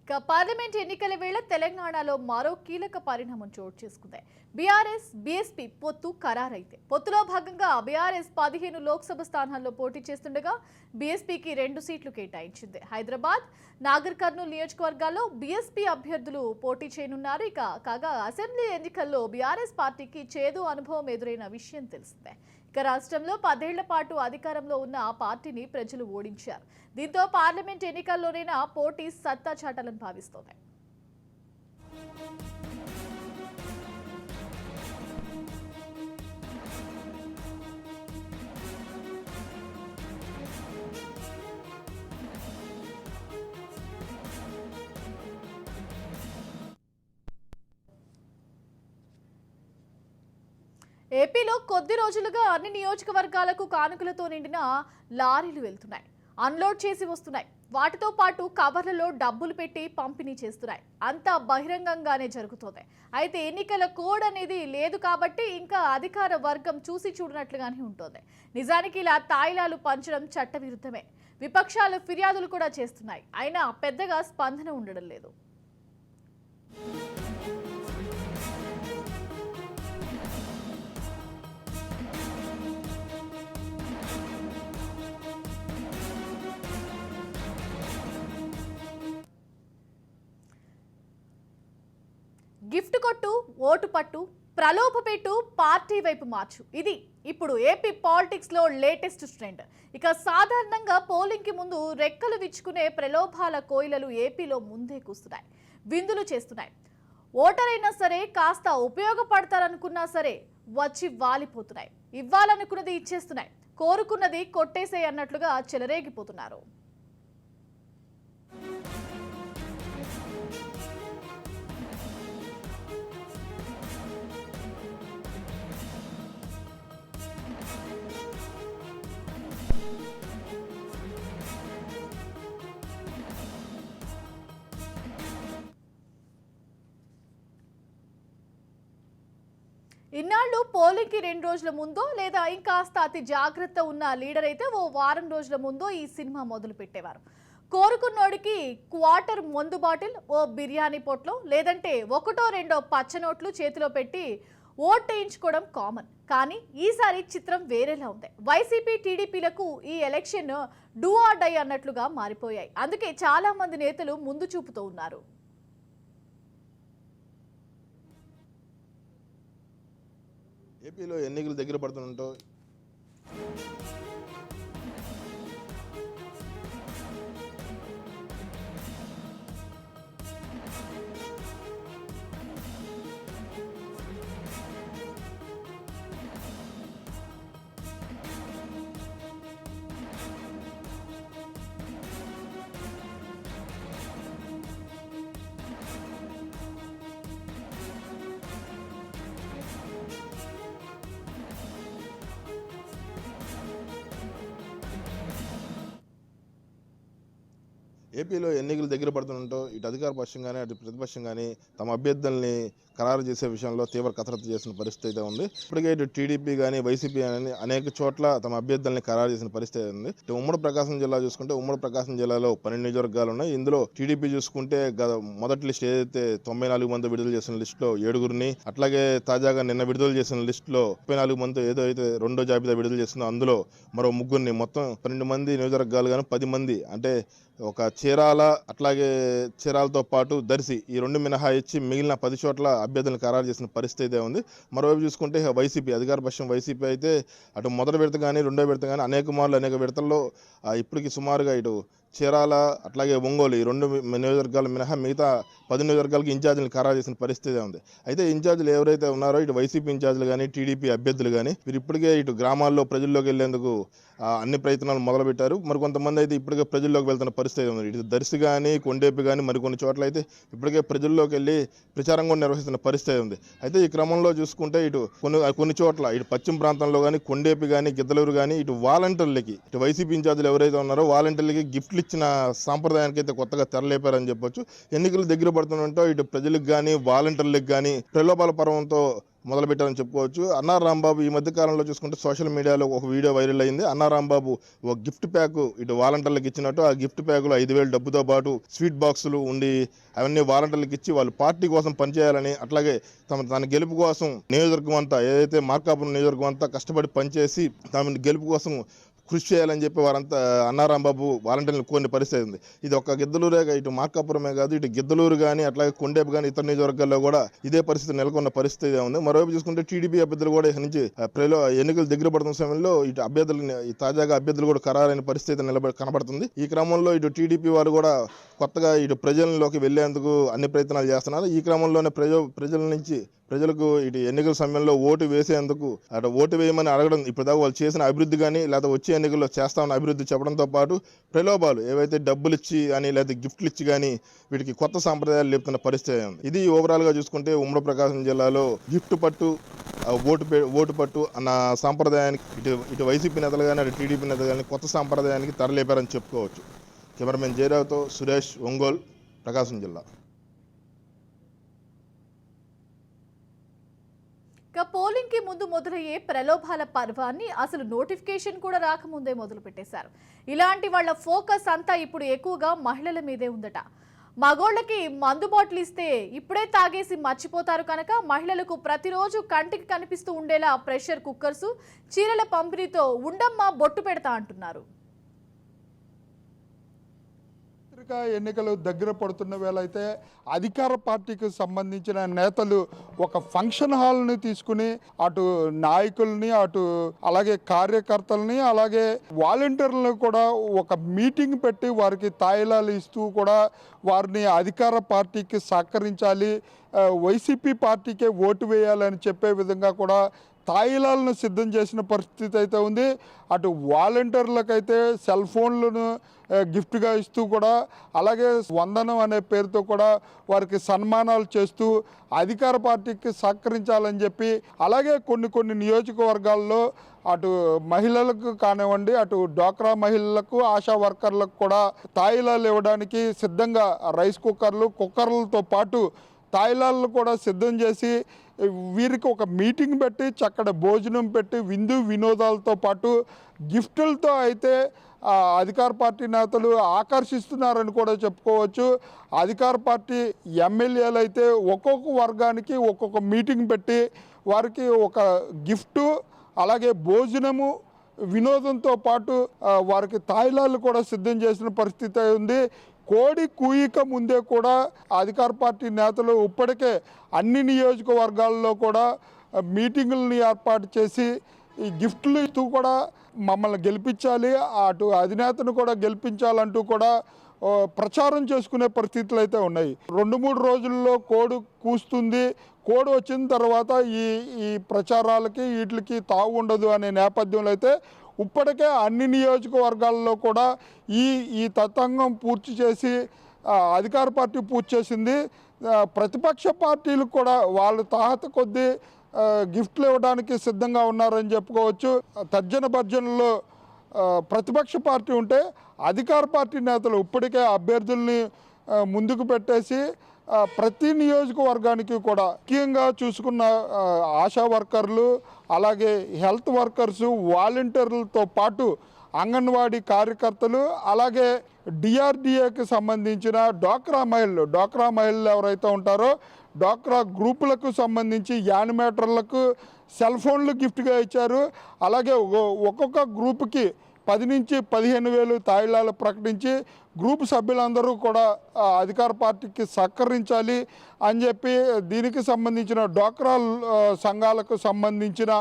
Parliament ఎన్నికల వేళ తెలంగాణలో మరో కీలక పరిణామం చోటు చేసుకుంది. బీఆర్ఎస్ బీఎస్పీ పొత్తు ఖరారైతే పొత్తులో భాగంగా బీఆర్ఎస్ 15 లోక్సభ స్థానాల్లో పోటీ చేస్తుండగా బీఎస్పీకి 2 సీట్లు కేటాయించింది. హైదరాబాద్, నాగర్ కర్నూలు నియోజకవర్గాల్లో బీఎస్పీ అభ్యర్థులు పోటీ చేయనున్నారు. కాగా అసెంబ్లీ ఎన్నికల్లో బీఆర్ఎస్ పార్టీకి చేదు అనుభవం ఎదురైన విషయం తెలిసిందే. రాష్ట్రంలో 10 ఏళ్ల పాటు అధికారంలో ఉన్న ఆ పార్టీని ప్రజలు ఓడించారు. దీంతో పార్లమెంట్ ఎన్నికల్లోనైనా పోటీ సత్తా చాటాలని భావిస్తోంది. ఏపీలో కొద్ది రోజులుగా అన్ని నియోజకవర్గాలకు కానుకలతో నిండిన లారీలు వెళ్తున్నాయి, అన్లోడ్ చేసి వస్తున్నాయి. వాటితో పాటు కవర్లలో డబ్బులు పెట్టి పంపిణీ చేస్తున్నాయి. అంతా బహిరంగంగానే జరుగుతోంది. అయితే ఎన్నికల కోడ్ అనేది లేదు కాబట్టి ఇంకా అధికార వర్గం చూసి చూడనట్లుగానే ఉంటుంది. నిజానికి ఇలా తాయిలాలు పంచడం చట్టవిరుద్ధమే. విపక్షాలు ఫిర్యాదులు కూడా చేస్తున్నాయి. అయినా పెద్దగా స్పందన ఉండడం లేదు. గిఫ్ట్ కొట్టు, ఓటు పట్టు, ప్రలోభ పెట్టు, పార్టీ వైపు మార్చు. ఇది ఇప్పుడు ఏపీ పాలిటిక్స్ లో లేటెస్ట్ ట్రెండ్. సాధారణంగా పోలింగ్ కి ముందు రెక్కలు విచ్చుకునే ప్రలోభాల కోయిలలు ఏపీలో ముందే కూస్తున్నాయి, విందులు చేస్తున్నాయి. ఓటర్ అయినా సరే, కాస్త ఉపయోగపడతారనుకున్నా సరే వచ్చి వాలిపోతున్నాయి. ఇవ్వాలనుకున్నది ఇచ్చేస్తున్నాయి, కోరుకున్నది కొట్టేసే అన్నట్లుగా చెలరేగిపోతున్నారు. ఇన్నాళ్ళు పోలింగ్కి 2 రోజుల ముందో లేదా ఇంకాస్త అతి జాగ్రత్త ఉన్న లీడర్ అయితే ఓ వారం రోజుల ముందో ఈ సినిమా మొదలు పెట్టేవారు. కోరుకున్నోడికి క్వార్టర్ మందు బాటిల్, ఓ బిర్యానీ పొట్లో, లేదంటే 1-2 పచ్చనోట్లు చేతిలో పెట్టి ఓటేయించుకోవడం కామన్. కానీ ఈసారి చిత్రం వేరేలా ఉంది. వైసీపీ టీడీపీలకు ఈ ఎలక్షన్ డూ ఆర్ డై అన్నట్లుగా మారిపోయాయి. అందుకే చాలా మంది నేతలు ముందు చూపుతూ ఉన్నారు. ఏపీలో ఎన్నికలు దగ్గర పడుతుంటో ఏపీలో ఎన్నికలు దగ్గర పడుతుంటో ఇటు అధికార పక్షం కానీ అటు ప్రతిపక్షం కానీ తమ అభ్యర్థుల్ని ఖరారు చేసే విషయంలో తీవ్ర కసరత్తు చేసిన పరిస్థితి అయితే ఉంది. ఇప్పటికే ఇటు టీడీపీ కానీ వైసీపీ కానీ అనేక చోట్ల తమ అభ్యర్థుల్ని ఖరారు చేసిన పరిస్థితి ఉంది. ఇటు ఉమ్మడి ప్రకాశం జిల్లా చూసుకుంటే ఉమ్మడి ప్రకాశం జిల్లాలో 12 నియోజకవర్గాలు ఉన్నాయి. ఇందులో టీడీపీ చూసుకుంటే మొదటి లిస్ట్ ఏదైతే 94 మంది విడుదల చేసిన లిస్టులో 7గురిని, అట్లాగే తాజాగా నిన్న విడుదల చేసిన లిస్టులో 34 మంది ఏదో అయితే రెండో జాబితా విడుదల చేస్తుందో అందులో మరో 3గురిని, మొత్తం 12 మంది నియోజకవర్గాలు కానీ 10 మంది అంటే ఒక చీరాల, అట్లాగే చీరాలతో పాటు దర్శి, ఈ 2 మినహాయించి మిగిలిన 10 చోట్ల అభ్యర్థులను ఖరారు చేసిన పరిస్థితి ఉంది. మరోవైపు చూసుకుంటే వైసీపీ అధికార పక్షం వైసీపీ అయితే అటు మొదటి విడత కానీ రెండో విడత కానీ అనేక విడతల్లో ఇప్పటికి సుమారుగా ఇటు చీరాల, అట్లాగే ఒంగోలు, ఈ 2 నియోజకవర్గాలు మినహా మిగతా 10 నియోజకవర్గాలకు ఇన్ఛార్జీలను ఖరారు చేసిన పరిస్థితి ఉంది. అయితే ఇన్ఛార్జీలు ఎవరైతే ఉన్నారో ఇటు వైసీపీ ఇన్ఛార్జీలు కానీ టీడీపీ అభ్యర్థులు కానీ వీరు ఇప్పటికే ఇటు గ్రామాల్లో ప్రజల్లోకి వెళ్లేందుకు అన్ని ప్రయత్నాలు మొదలుపెట్టారు. మరికొంతమంది అయితే ఇప్పటికే ప్రజల్లోకి వెళ్తున్న పరిస్థితి ఉంది. ఇటు దర్శి కానీ కొండేపి కానీ మరికొన్ని చోట్ల అయితే ఇప్పటికే ప్రజల్లోకి వెళ్ళి ప్రచారం కూడా నిర్వహిస్తున్న పరిస్థితి ఉంది. అయితే ఈ క్రమంలో చూసుకుంటే ఇటు కొన్ని చోట్ల ఇటు పశ్చిమ ప్రాంతంలో కానీ కొండేపి కానీ గిద్దలూరు కానీ ఇటు వాలంటీర్లకి, ఇటు వైసీపీ ఇన్ఛార్జీలు ఎవరైతే ఉన్నారో వాలంటీర్లకి గిఫ్ట్లు ఇచ్చిన సాంప్రదాయానికి అయితే కొత్తగా తెరలేపారని చెప్పొచ్చు. ఎన్నికలు దగ్గర పడుతుంటో ఇటు ప్రజలకు కానీ వాలంటీర్లకు కానీ ప్రలోభాల పర్వంతో మొదలుపెట్టారని చెప్పుకోవచ్చు. అన్నార్ రాంబాబు ఈ మధ్య కాలంలో చూసుకుంటే సోషల్ మీడియాలో ఒక వీడియో వైరల్ అయింది. అన్నార్ రాంబాబు ఒక గిఫ్ట్ ప్యాక్ ఇటు వాలంటీర్లకు ఇచ్చినట్టు, ఆ గిఫ్ట్ ప్యాక్లో 5,000 డబ్బుతో పాటు స్వీట్ బాక్సులు ఉండి అవన్నీ వాలంటీర్లకు ఇచ్చి వాళ్ళు పార్టీ కోసం పనిచేయాలని, అట్లాగే తన గెలుపు కోసం నియోజకవర్గం అంతా ఏదైతే మార్కాపురం నియోజకవర్గం అంతా కష్టపడి పనిచేసి తమ గెలుపు కోసం కృషి చేయాలని చెప్పి వారంతా అన్నారాంబాబు వాలంటీర్లు కోరిన పరిస్థితి ఉంది. ఇది ఒక గిద్దలూరేగా ఇటు మార్కాపురమే కాదు, ఇటు గిద్దలూరు కానీ అట్లాగే కొండేపు కానీ ఇతర నియోజకవర్గాల్లో కూడా ఇదే పరిస్థితి నెలకొన్న పరిస్థితి ఉంది. మరోవైపు చూసుకుంటే టీడీపీ అభ్యర్థులు కూడా ఇక నుంచి ఎన్నికలు దగ్గర పడుతున్న సమయంలో ఇటు తాజాగా అభ్యర్థులు కూడా ఖరారైన పరిస్థితి కనబడుతుంది. ఈ క్రమంలో ఇటు టీడీపీ వారు కూడా కొత్తగా ఇటు ప్రజల్లోకి వెళ్లేందుకు అన్ని ప్రయత్నాలు చేస్తున్నారు. ఈ క్రమంలోనే ప్రజలకు ఇటు ఎన్నికల సమయంలో ఓటు వేసేందుకు అటు ఓటు వేయమని అడగడం, ఇప్పటిదాకా వాళ్ళు చేసిన అభివృద్ధి కానీ లేదా వచ్చే ఎన్నికల్లో చేస్తామన్న అభివృద్ధి చెప్పడంతో పాటు ప్రలోభాలు ఏవైతే డబ్బులు ఇచ్చి కానీ లేదా గిఫ్ట్లు ఇచ్చి కానీ వీటికి కొత్త సాంప్రదాయాలు లేపుతున్న పరిస్థితి ఉంది. ఇది ఓవరాల్గా చూసుకుంటే ఉమ్మడి ప్రకాశం జిల్లాలో గిఫ్ట్ పట్టు ఓటు పట్టు అన్న సాంప్రదాయానికి ఇటు వైసీపీ నేతలు కానీ అటు టీడీపీ నేతలు కానీ కొత్త సాంప్రదాయానికి తరలేపారని చెప్పుకోవచ్చు. కెమెరామెన్ జయరావుతో సురేష్, ఒంగోలు, ప్రకాశం జిల్లా. ఇక పోలింగ్ కి ముందు మొదలయ్యే ప్రలోభాల పర్వాన్ని అసలు నోటిఫికేషన్ కూడా రాకముందే మొదలు పెట్టేశారు. ఇలాంటి వాళ్ళ ఫోకస్ అంతా ఇప్పుడు ఎక్కువగా మహిళల మీదే ఉందట. మగోళ్ళకి మందు బాటిల్ ఇస్తే ఇప్పుడే తాగేసి మర్చిపోతారు కనుక మహిళలకు ప్రతిరోజు కంటికి కనిపిస్తూ ఉండేలా ప్రెషర్ కుక్కర్స్, చీరల పంపిణీతో ఉండమ్మ బొట్టు పెడతా అంటున్నారు. ఎన్నికలు దగ్గర పడుతున్న వేళ అయితే అధికార పార్టీకి సంబంధించిన నేతలు ఒక ఫంక్షన్ హాల్ని తీసుకుని అటు నాయకుల్ని అటు అలాగే కార్యకర్తల్ని అలాగే వాలంటీర్లను కూడా ఒక మీటింగ్ పెట్టి వారికి తాయిలాలు ఇస్తూ కూడా వారిని అధికార పార్టీకి సహకరించాలి, వైసీపీ పార్టీకే ఓటు వేయాలని చెప్పే విధంగా కూడా తాయిలాలను సిద్ధం చేసిన పరిస్థితి అయితే ఉంది. అటు వాలంటీర్లకైతే సెల్ ఫోన్లను గిఫ్ట్గా ఇస్తూ కూడా అలాగే వందనం అనే పేరుతో కూడా వారికి సన్మానాలు చేస్తూ అధికార పార్టీకి సహకరించాలని చెప్పి అలాగే కొన్ని నియోజకవర్గాల్లో అటు మహిళలకు కానివ్వండి అటు డ్వాక్రా మహిళలకు ఆశా వర్కర్లకు కూడా తాయిలాలు ఇవ్వడానికి సిద్ధంగా రైస్ కుక్కర్లతో పాటు తాయిలాలను కూడా సిద్ధం చేసి వీరికి ఒక మీటింగ్ పెట్టి చక్కటి భోజనం పెట్టి విందు వినోదాలతో పాటు గిఫ్టులతో అయితే అధికార పార్టీ నేతలు ఆకర్షిస్తున్నారని కూడా చెప్పుకోవచ్చు. అధికార పార్టీ ఎమ్మెల్యేలు అయితే ఒక్కొక్క వర్గానికి ఒక్కొక్క మీటింగ్ పెట్టి వారికి ఒక గిఫ్టు అలాగే భోజనము వినోదంతో పాటు వారికి తాయిలాలు కూడా సిద్ధం చేసిన పరిస్థితి ఉంది. కోడి కూయిక ముందే కూడా అధికార పార్టీ నేతలు ఇప్పటికే అన్ని నియోజకవర్గాల్లో కూడా మీటింగులని ఏర్పాటు చేసి ఈ గిఫ్ట్లు ఇస్తూ కూడా మమ్మల్ని గెలిపించాలి, అటు అధినేతను కూడా గెలిపించాలంటూ కూడా ప్రచారం చేసుకునే పరిస్థితులు అయితే ఉన్నాయి. 2-3 రోజుల్లో కోడి కూస్తుంది. కోడి వచ్చిన తర్వాత ఈ ప్రచారాలకి వీటికి తావు ఉండదు అనే నేపథ్యంలో అయితే ఇప్పటికే అన్ని నియోజకవర్గాల్లో కూడా ఈ తతంగం పూర్తి చేసి అధికార పార్టీ పూర్తి చేసింది. ప్రతిపక్ష పార్టీలు కూడా వాళ్ళు తాహత కొద్దీ గిఫ్ట్లు ఇవ్వడానికి సిద్ధంగా ఉన్నారని చెప్పుకోవచ్చు. తర్జన భర్జనలో ప్రతిపక్ష పార్టీ ఉంటే అధికార పార్టీ నేతలు ఇప్పటికే అభ్యర్థుల్ని ముందుకు పెట్టేసి ప్రతి నియోజకవర్గానికి కూడా ముఖ్యంగా చూసుకున్న ఆశా వర్కర్లు అలాగే హెల్త్ వర్కర్సు వాలంటీర్లతో పాటు అంగన్వాడీ కార్యకర్తలు అలాగే డిఆర్డిఏకి సంబంధించిన డ్వాక్రా మహిళలు ఎవరైతే ఉంటారో డ్వాక్రా గ్రూపులకు సంబంధించి యానిమేటర్లకు సెల్ ఫోన్లు గిఫ్ట్గా ఇచ్చారు. అలాగే ఒక్కొక్క గ్రూప్కి 10 నుంచి 15,000 తాయిలాలు ప్రకటించి గ్రూప్ సభ్యులందరూ కూడా అధికార పార్టీకి సహకరించాలి అని చెప్పి దీనికి సంబంధించిన డ్వాక్రా సంఘాలకు సంబంధించిన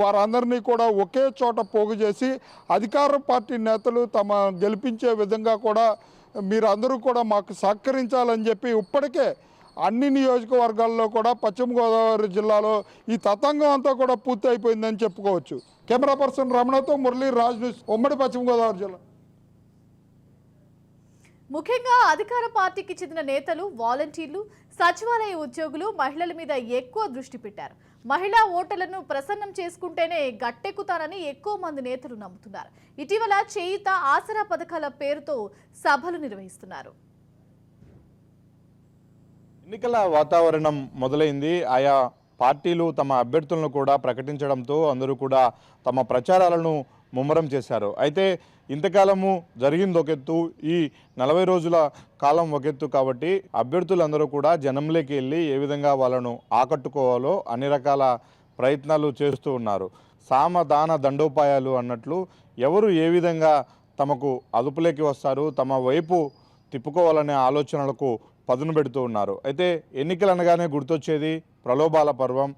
వారందరినీ కూడా ఒకే చోట పోగు చేసి అధికార పార్టీ నేతలు తమ గెలిపించే విధంగా కూడా మీరందరూ కూడా మాకు సహకరించాలని చెప్పి ఇప్పటికే అన్ని నియోజకవర్గాల్లో కూడా పశ్చిమ గోదావరి జిల్లాలో ఈ తతంగం అంతా కూడా పూర్తి అయిపోయిందని చెప్పుకోవచ్చు. కెమెరా పర్సన్ రమణతో మురళీ, రాజ్ న్యూస్, ఉమ్మడి పశ్చిమ గోదావరి జిల్లా. ముఖ్యంగా అధికార పార్టీకి చెందిన నేతలు, వాలంటీర్లు, సచివాలయ ఉద్యోగులు మహిళల మీద ఎక్కువ దృష్టి పెట్టారు. మహిళా ఓటర్లను ప్రసన్నం చేసుకుంటేనే గట్టెక్కుతారని ఎక్కువ మంది నేతలు నమ్ముతున్నారు. ఇటీవల చేయుత, ఆసరా పథకాల పేరుతో సభలు నిర్వహిస్తున్నారు. ఎన్నికల వాతావరణం మొదలైంది. ఆయా పార్టీలు తమ అభ్యర్థులను కూడా ప్రకటించడంతో అందరూ కూడా తమ ప్రచారాలను ముమ్మరం చేశారు. అయితే ఇంతకాలము జరిగింది ఒక ఎత్తు, ఈ 40 రోజుల కాలం ఒక ఎత్తు కాబట్టి అభ్యర్థులందరూ కూడా జనంలోకి వెళ్ళి ఏ విధంగా వాళ్ళను ఆకట్టుకోవాలో అన్ని రకాల ప్రయత్నాలు చేస్తూ ఉన్నారు. సామదాన దండోపాయాలు అన్నట్లు ఎవరు ఏ విధంగా తమకు అదుపులోకి వస్తారు, తమ వైపు తిప్పుకోవాలనే ఆలోచనలకు పదును పెడుతూ ఉన్నారు. అయితే ఎన్నికలు అనగానే గుర్తొచ్చేది ప్రలోభాల పర్వం.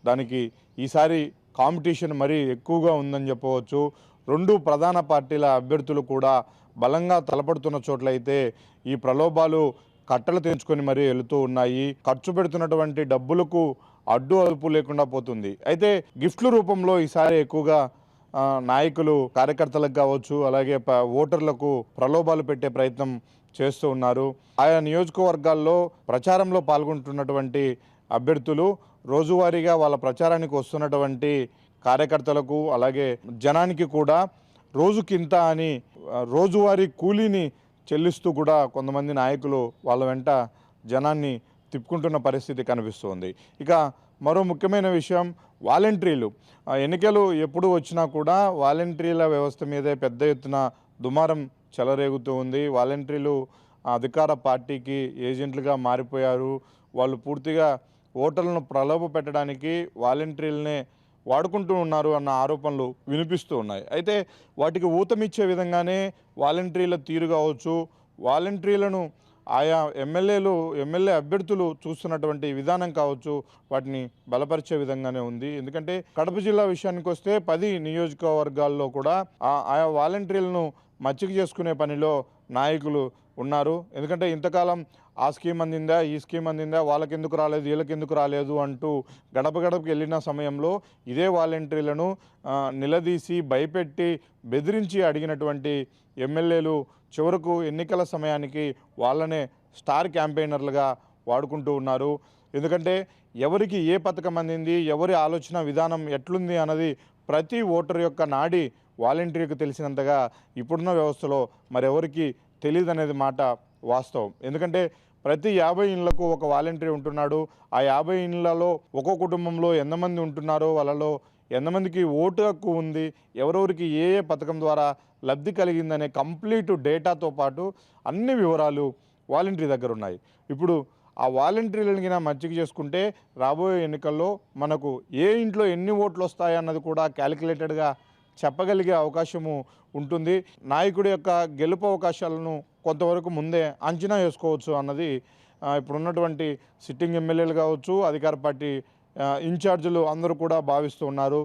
దానికి ఈసారి కాంపిటీషన్ మరీ ఎక్కువగా ఉందని చెప్పవచ్చు. 2 ప్రధాన పార్టీల అభ్యర్థులు కూడా బలంగా తలపడుతున్న చోట్లయితే ఈ ప్రలోభాలు కట్టలు తెంచుకొని మరీ వెళుతూ ఉన్నాయి. ఖర్చు పెడుతున్నటువంటి డబ్బులకు అడ్డు అదుపు లేకుండా పోతుంది. అయితే గిఫ్ట్ల రూపంలో ఈసారి ఎక్కువగా నాయకులు కార్యకర్తలకు కావచ్చు, అలాగే ఓటర్లకు ప్రలోభాలు పెట్టే ప్రయత్నం చేస్తూ ఉన్నారు. ఆయా నియోజకవర్గాల్లో ప్రచారంలో పాల్గొంటున్నటువంటి అభ్యర్థులు రోజువారీగా వాళ్ళ ప్రచారానికి వస్తున్నటువంటి కార్యకర్తలకు అలాగే జనానికి కూడా రోజుకింత అని రోజువారీ కూలీని చెల్లిస్తూ కూడా కొంతమంది నాయకులు వాళ్ళ వెంట జనాన్ని తిప్పుకుంటున్న పరిస్థితి కనిపిస్తుంది. ఇక మరో ముఖ్యమైన విషయం వాలంటీర్లు. ఎన్నికలు ఎప్పుడు వచ్చినా కూడా వాలంటీర్ల వ్యవస్థ మీదే పెద్ద ఎత్తున దుమారం చెలరేగుతూ ఉంది. వాలంటీర్లు అధికార పార్టీకి ఏజెంట్లుగా మారిపోయారు. వాళ్ళు పూర్తిగా ఓటర్లను ప్రలోభ పెట్టడానికి వాలంటీర్లనే వాడుకుంటూ ఉన్నారు అన్న ఆరోపణలు వినిపిస్తూ ఉన్నాయి. అయితే వాటికి ఊతమిచ్చే విధంగానే వాలంటీర్ల తీరు కావచ్చు, వాలంటీర్లను ఆయా ఎమ్మెల్యే అభ్యర్థులు చూస్తున్నటువంటి విధానం కావచ్చు, వాటిని బలపరిచే విధంగానే ఉంది. ఎందుకంటే కడప జిల్లా విషయానికి వస్తే 10 నియోజకవర్గాల్లో కూడా ఆయా వాలంటీర్లను మచ్చిక చేసుకునే పనిలో నాయకులు ఉన్నారు. ఎందుకంటే ఇంతకాలం ఆ స్కీమ్ అందిందా, ఈ స్కీమ్ అందిందా, వాళ్ళకెందుకు రాలేదు, వీళ్ళకెందుకు రాలేదు అంటూ గడపకి వెళ్ళిన సమయంలో ఇదే వాలంటీర్లను నిలదీసి భయపెట్టి బెదిరించి అడిగినటువంటి ఎమ్మెల్యేలు చివరకు ఎన్నికల సమయానికి వాళ్ళనే స్టార్ క్యాంపెయినర్లుగా వాడుకుంటూ ఉన్నారు. ఎందుకంటే ఎవరికి ఏ పథకం అందింది, ఎవరి ఆలోచన విధానం ఎట్లుంది అన్నది ప్రతి ఓటర్ యొక్క నాడి వాలంటీర్కి తెలిసినంతగా ఇప్పుడున్న వ్యవస్థలో మరెవరికి తెలియదు అనేది మాట వాస్తవం. ఎందుకంటే ప్రతి 50 ఇళ్లకు ఒక వాలంటీర్ ఉంటున్నాడు. ఆ 50 ఇళ్లలో ఒక్కో కుటుంబంలో ఎంతమంది ఉంటున్నారో, వాళ్ళలో ఎంతమందికి ఓటు హక్కు ఉంది, ఎవరెవరికి ఏ పథకం ద్వారా లబ్ధి కలిగిందనే కంప్లీట్ డేటాతో పాటు అన్ని వివరాలు వాలంటీర్ దగ్గర ఉన్నాయి. ఇప్పుడు ఆ వాలంటీర్లని మచ్చిక చేసుకుంటే రాబోయే ఎన్నికల్లో మనకు ఏ ఇంట్లో ఎన్ని ఓట్లు వస్తాయన్నది కూడా క్యాలిక్యులేటెడ్గా చెప్పగలిగే అవకాశము ఉంటుంది. నాయకుడి యొక్క గెలుపు అవకాశాలను కొంతవరకు ముందే అంచనా వేసుకోవచ్చు అన్నది ఇప్పుడున్నటువంటి సిట్టింగ్ ఎమ్మెల్యేలు కావచ్చు, అధికార పార్టీ ఇన్ఛార్జీలు అందరూ కూడా భావిస్తూ ఉన్నారు.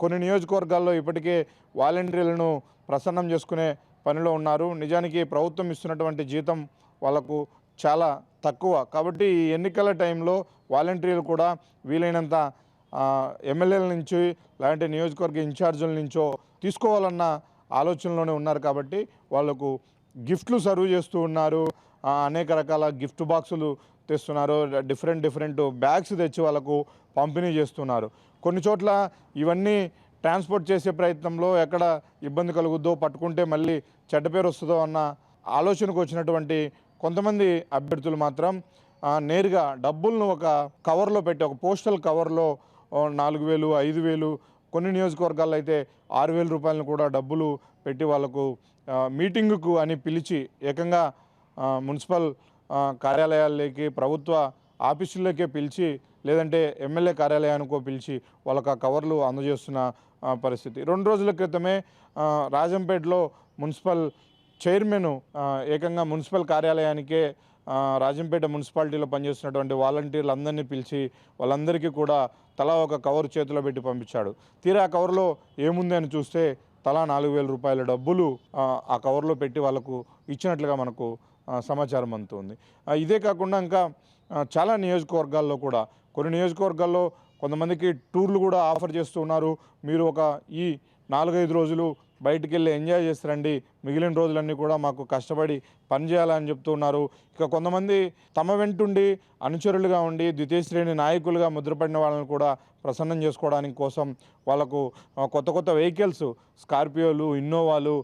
కొన్ని నియోజకవర్గాల్లో ఇప్పటికే వాలంటీర్లను ప్రసన్నం చేసుకునే పనిలో ఉన్నారు. నిజానికి ప్రభుత్వం ఇస్తున్నటువంటి జీతం వాళ్ళకు చాలా తక్కువ కాబట్టి ఈ ఎన్నికల టైంలో వాలంటీర్లు కూడా వీలైనంత ఎమ్మెల్యేల నుంచి లేదంటే నియోజకవర్గ ఇన్ఛార్జీల నుంచో తీసుకోవాలన్న ఆలోచనలోనే ఉన్నారు. కాబట్టి వాళ్లకు గిఫ్ట్లు సర్వ్ చేస్తూ ఉన్నారు. అనేక రకాల గిఫ్ట్ బాక్సులు తెస్తున్నారు. డిఫరెంట్ బ్యాగ్స్ తెచ్చి వాళ్ళకు పంపిణీ చేస్తున్నారు. కొన్ని చోట్ల ఇవన్నీ ట్రాన్స్పోర్ట్ చేసే ప్రయత్నంలో ఎక్కడ ఇబ్బంది కలుగుద్దో, పట్టుకుంటే మళ్ళీ చెడ్డ పేరు వస్తుందో అన్న ఆలోచనకు వచ్చినటువంటి కొంతమంది అభ్యర్థులు మాత్రం నేరుగా డబ్బులను ఒక కవర్లో పెట్టి, ఒక పోస్టల్ కవర్లో 4,000, 5,000, కొన్ని నియోజకవర్గాల్లో అయితే 6,000 రూపాయలను కూడా డబ్బులు పెట్టి వాళ్ళకు మీటింగుకు అని పిలిచి ఏకంగా మున్సిపల్ కార్యాలయాల్లోకి, ప్రభుత్వ ఆఫీసుల్లోకే పిలిచి, లేదంటే ఎమ్మెల్యే కార్యాలయానికో పిలిచి వాళ్ళకు ఆ కవర్లు అందజేస్తున్న పరిస్థితి. 2 రోజుల క్రితమే రాజంపేటలో మున్సిపల్ చైర్మన్ ఏకంగా మున్సిపల్ కార్యాలయానికే రాజంపేట మున్సిపాలిటీలో పనిచేస్తున్నటువంటి వాలంటీర్లు అందరినీ పిలిచి వాళ్ళందరికీ కూడా తలా ఒక కవర్ చేతిలో పెట్టి పంపించాడు. తీరా ఆ కవర్లో ఏముంది అని చూస్తే తలా 4,000 రూపాయల డబ్బులు ఆ కవర్లో పెట్టి వాళ్ళకు ఇచ్చినట్లుగా మనకు సమాచారం అందుతుంది. ఇదే కాకుండా ఇంకా చాలా నియోజకవర్గాల్లో కూడా, కొన్ని నియోజకవర్గాల్లో కొంతమందికి టూర్లు కూడా ఆఫర్ చేస్తూ ఉన్నారు. మీరు ఈ 4-5 రోజులు బయటికి వెళ్ళి ఎంజాయ్ చేస్తారండి, మిగిలిన రోజులన్నీ కూడా మాకు కష్టపడి పనిచేయాలని చెప్తూ ఉన్నారు. ఇక కొంతమంది తమ వెంటుండి అనుచరులుగా ఉండి ద్వితీయ శ్రేణి నాయకులుగా ముద్రపడిన వాళ్ళని కూడా ప్రసన్నం చేసుకోవడానికి కోసం వాళ్ళకు కొత్త వెహికల్స్, స్కార్పియోలు, ఇన్నోవాలు,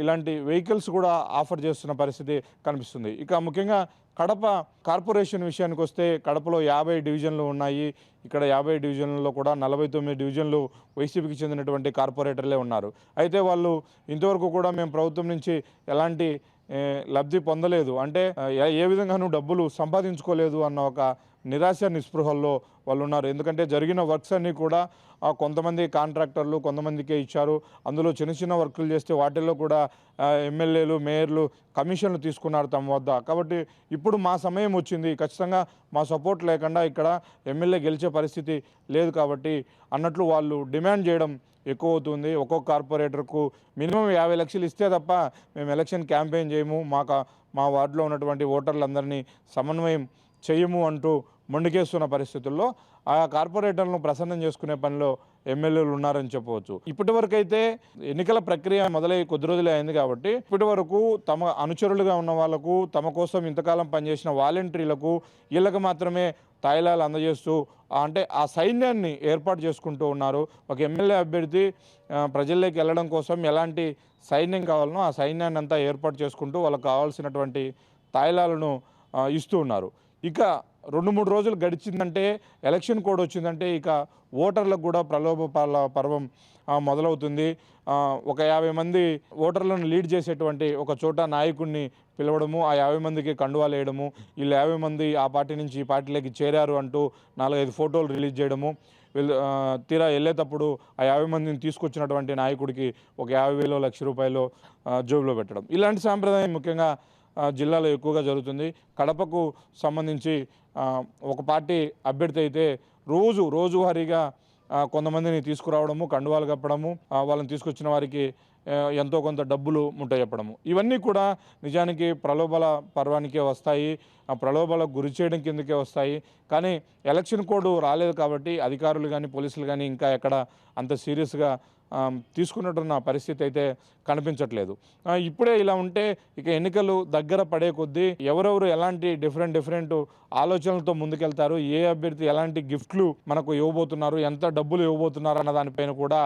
ఇలాంటి వెహికల్స్ కూడా ఆఫర్ చేస్తున్న పరిస్థితి కనిపిస్తుంది. ఇక ముఖ్యంగా కడప కార్పొరేషన్ విషయానికి వస్తే కడపలో 50 డివిజన్లు ఉన్నాయి. ఇక్కడ 50 డివిజన్లలో కూడా 49 డివిజన్లు వైసీపీకి చెందినటువంటి కార్పొరేటర్లే ఉన్నారు. అయితే వాళ్ళు ఇంతవరకు కూడా మేము ప్రభుత్వం నుంచి ఎలాంటి లబ్ధి పొందలేదు, అంటే ఏ విధంగానూ డబ్బులు సంపాదించుకోలేదు అన్న ఒక నిరాశ నిస్పృహల్లో వాళ్ళు ఉన్నారు. ఎందుకంటే జరిగిన వర్క్స్ అన్నీ కూడా కొంతమంది కాంట్రాక్టర్లు కొంతమందికే ఇచ్చారు. అందులో చిన్న చిన్న వర్కులు చేస్తే వాటిల్లో కూడా ఎమ్మెల్యేలు మేయర్లు కమిషన్లు తీసుకున్నారు తమ వద్ద. కాబట్టి ఇప్పుడు మా సమయం వచ్చింది, ఖచ్చితంగా మా సపోర్ట్ లేకుండా ఇక్కడ ఎమ్మెల్యే గెలిచే పరిస్థితి లేదు కాబట్టి అన్నట్లు వాళ్ళు డిమాండ్ చేయడం ఎక్కువ అవుతుంది. ఒక్కొక్క కార్పొరేటర్కు మినిమం 50 లక్షలు ఇస్తే తప్ప మేము ఎలక్షన్ క్యాంపెయిన్ చేయము, మా వార్డులో ఉన్నటువంటి ఓటర్లందరినీ సమన్వయం చేయము అంటూ మొండికేస్తున్న పరిస్థితుల్లో ఆ కార్పొరేటర్లను ప్రసన్నం చేసుకునే పనిలో ఎమ్మెల్యేలు ఉన్నారని చెప్పవచ్చు. ఇప్పటి వరకు అయితే ఎన్నికల ప్రక్రియ మొదలై కొద్ది రోజులే అయింది కాబట్టి ఇప్పటి వరకు తమ అనుచరులుగా ఉన్న వాళ్లకు, తమ కోసం ఇంతకాలం పనిచేసిన వాలంటీర్లకు వీళ్ళకి మాత్రమే తాయిలాలు అందజేస్తూ అంటే ఆ సైన్యాన్ని ఏర్పాటు చేసుకుంటూ ఉన్నారు. ఒక ఎమ్మెల్యే అభ్యర్థి ప్రజల్లోకి వెళ్ళడం కోసం ఎలాంటి సైన్యం కావాలనో ఆ సైన్యాన్ని అంతా ఏర్పాటు చేసుకుంటూ వాళ్ళకి కావాల్సినటువంటి తాయిలాలను ఇస్తూ ఉన్నారు. ఇక 2-3 రోజులు గడిచిందంటే ఎలక్షన్ కోడ్ వచ్చిందంటే ఇక ఓటర్లకు కూడా ప్రలోభ పర్వం మొదలవుతుంది. ఒక 50 మంది ఓటర్లను లీడ్ చేసేటువంటి ఒక చోట నాయకుడిని పిలవడము, ఆ 50 మందికి కండువాలు వేయడము, వీళ్ళు 50 మంది ఆ పార్టీ నుంచి ఈ పార్టీలోకి చేరారు అంటూ 4-5 ఫోటోలు రిలీజ్ చేయడము, వీళ్ళు తీరా వెళ్ళేటప్పుడు ఆ 50 మందిని తీసుకొచ్చినటువంటి నాయకుడికి ఒక 50,000 లక్ష రూపాయలు జోబులో పెట్టడం. ఇలాంటి సాంప్రదాయం ముఖ్యంగా జిల్లాలో ఎక్కువగా జరుగుతుంది. కడపకు సంబంధించి ఒక పార్టీ అభ్యర్థి అయితే రోజువారీగా కొంతమందిని తీసుకురావడము, కండువాలు కప్పడము, వాళ్ళని తీసుకొచ్చిన వారికి ఎంతో కొంత డబ్బులు ముట్ట చెప్పడము, ఇవన్నీ కూడా నిజానికి ప్రలోభాల పర్వానికే వస్తాయి, ప్రలోభాలకు గురి చేయడం కిందకే వస్తాయి. కానీ ఎలక్షన్ కోడ్ రాలేదు కాబట్టి అధికారులు కానీ పోలీసులు కానీ ఇంకా ఎక్కడ అంత సీరియస్గా తీసుకున్నట్టున్న పరిస్థితి అయితే కనిపించట్లేదు. ఇప్పుడే ఇలా ఉంటే ఇక ఎన్నికలు దగ్గర పడే కొద్దీ ఎవరెవరు ఎలాంటి డిఫరెంట్ ఆలోచనలతో ముందుకెళ్తారు, ఏ అభ్యర్థి ఎలాంటి గిఫ్ట్లు మనకు ఇవ్వబోతున్నారు, ఎంత డబ్బులు ఇవ్వబోతున్నారు అన్న దానిపైన కూడా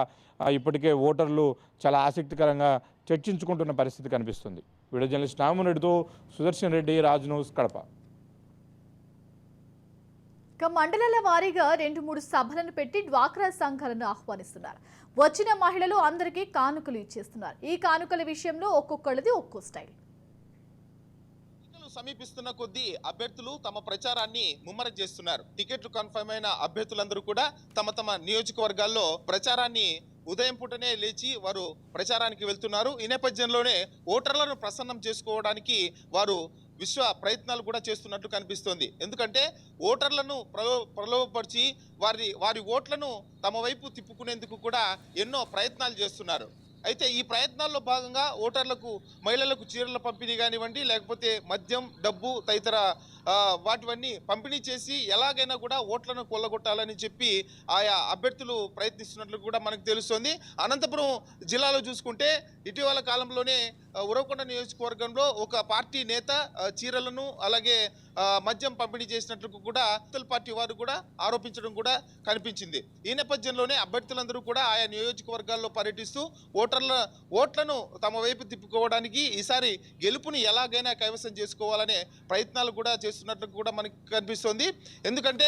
ఇప్పటికే ఓటర్లు చాలా ఆసక్తికరంగా చర్చించుకుంటున్న పరిస్థితి కనిపిస్తుంది. వీడియో జర్నలిస్ట్ నామన్ రెడ్డితో సుదర్శన్ రెడ్డి, రాజ్ న్యూస్, కడప. ఇక మండలాల వారీగా 2-3 సభలను పెట్టి డ్వాక్రా సంఘాలను ఆహ్వానిస్తున్నారు. వచ్చిన మహిళలు అందరికీ కానుకలు ఇచ్చేస్తున్నారు. ఈ కానుకల విషయంలో ఒక్కొక్కళ్ళది ఒక్కో స్టైల్. సమీపిస్తున్న కొద్దీ అభ్యర్థులు తమ ప్రచారాన్ని ముమ్మరం చేస్తున్నారు. టికెట్లు కన్ఫర్మ్ అయిన అభ్యర్థులందరూ కూడా తమ నియోజకవర్గాల్లో ప్రచారాన్ని ఉదయం పూటనే లేచి వారు ప్రచారానికి వెళ్తున్నారు. ఈ నేపథ్యంలోనే ఓటర్లను ప్రసన్నం చేసుకోవడానికి వారు విశ్వ ప్రయత్నాలు కూడా చేస్తున్నట్టు కనిపిస్తోంది. ఎందుకంటే ఓటర్లను ప్రలోభపరిచి వారి ఓట్లను తమ వైపు తిప్పుకునేందుకు కూడా ఎన్నో ప్రయత్నాలు చేస్తున్నారు. అయితే ఈ ప్రయత్నాల్లో భాగంగా ఓటర్లకు, మహిళలకు చీరల పంపిణీ కానివ్వండి, లేకపోతే మద్యం, డబ్బు తదితర వాటివన్నీ పంపిణీ చేసి ఎలాగైనా కూడా ఓట్లను కొల్లగొట్టాలని చెప్పి ఆయా అభ్యర్థులు ప్రయత్నిస్తున్నట్లు కూడా మనకు తెలుస్తోంది. అనంతపురం జిల్లాలో చూసుకుంటే ఇటీవల కాలంలోనే ఉరవకొండ నియోజకవర్గంలో ఒక పార్టీ నేత చీరలను అలాగే మద్యం పంపిణీ చేసినట్లు కూడా పార్టీ వారు కూడా ఆరోపించడం కూడా కనిపించింది. ఈ నేపథ్యంలోనే అభ్యర్థులందరూ కూడా ఆయా నియోజకవర్గాల్లో పర్యటిస్తూ ఓట్లను తమ వైపు తిప్పుకోవడానికి ఈసారి గెలుపుని ఎలాగైనా కైవసం చేసుకోవాలనే ప్రయత్నాలు కూడా చేస్తున్నట్లు కూడా మనకి కనిపిస్తోంది. ఎందుకంటే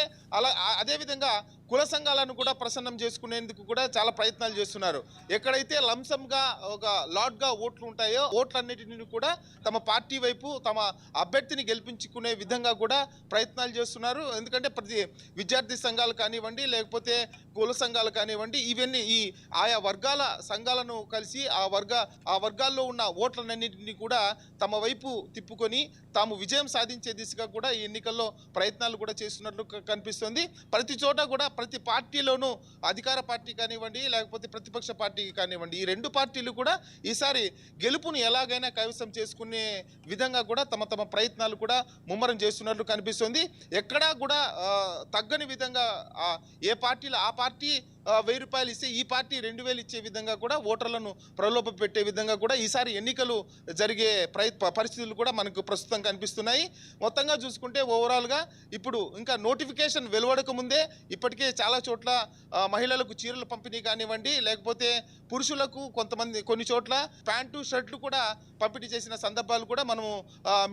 అదేవిధంగా కుల సంఘాలను కూడా ప్రసన్నం చేసుకునేందుకు కూడా చాలా ప్రయత్నాలు చేస్తున్నారు. ఎక్కడైతే లంసంగా ఒక లాట్గా ఓట్లు ఉంటాయో ఓట్లన్నిటిని కూడా తమ పార్టీ వైపు, తమ అభ్యర్థిని గెలిపించుకునే విధంగా కూడా ప్రయత్నాలు చేస్తున్నారు. ఎందుకంటే ప్రతి విద్యార్థి సంఘాలు కానివ్వండి, లేకపోతే కుల సంఘాలు కానివ్వండి, ఇవన్నీ ఈ ఆయా వర్గాల సంఘాలను కలిసి ఆ వర్గాల్లో ఉన్న ఓట్లన్నింటినీ కూడా తమ వైపు తిప్పుకొని తాము విజయం సాధించే దిశగా కూడా ఈ ఎన్నికల్లో ప్రయత్నాలు కూడా చేస్తున్నట్లు కనిపిస్తుంది. ప్రతి చోట కూడా ప్రతి పార్టీలోనూ అధికార పార్టీ కానివ్వండి, లేకపోతే ప్రతిపక్ష పార్టీ కానివ్వండి, ఈ రెండు పార్టీలు కూడా ఈసారి గెలుపుని ఎలాగైనా కైవసం చేసుకునే విధంగా కూడా తమ ప్రయత్నాలు కూడా ముమ్మరం చేస్తున్నట్లు కనిపిస్తుంది. ఎక్కడా కూడా తగ్గని విధంగా ఏ పార్టీలో ఆ పార్టీ రూపాయలు ఇస్తే ఈ పార్టీ 2,000 ఇచ్చే విధంగా కూడా ఓటర్లను ప్రలోభ పెట్టే విధంగా కూడా ఈసారి ఎన్నికలు జరిగే పరిస్థితులు కూడా మనకు ప్రస్తుతం కనిపిస్తున్నాయి. మొత్తంగా చూసుకుంటే ఓవరాల్గా ఇప్పుడు ఇంకా నోటిఫికేషన్ వెలువడక ముందే ఇప్పటికే చాలా చోట్ల మహిళలకు చీరల పంపిణీ కానివ్వండి, లేకపోతే పురుషులకు కొన్ని చోట్ల ప్యాంటు షర్ట్లు కూడా పంపిణీ చేసిన సందర్భాలు కూడా మనము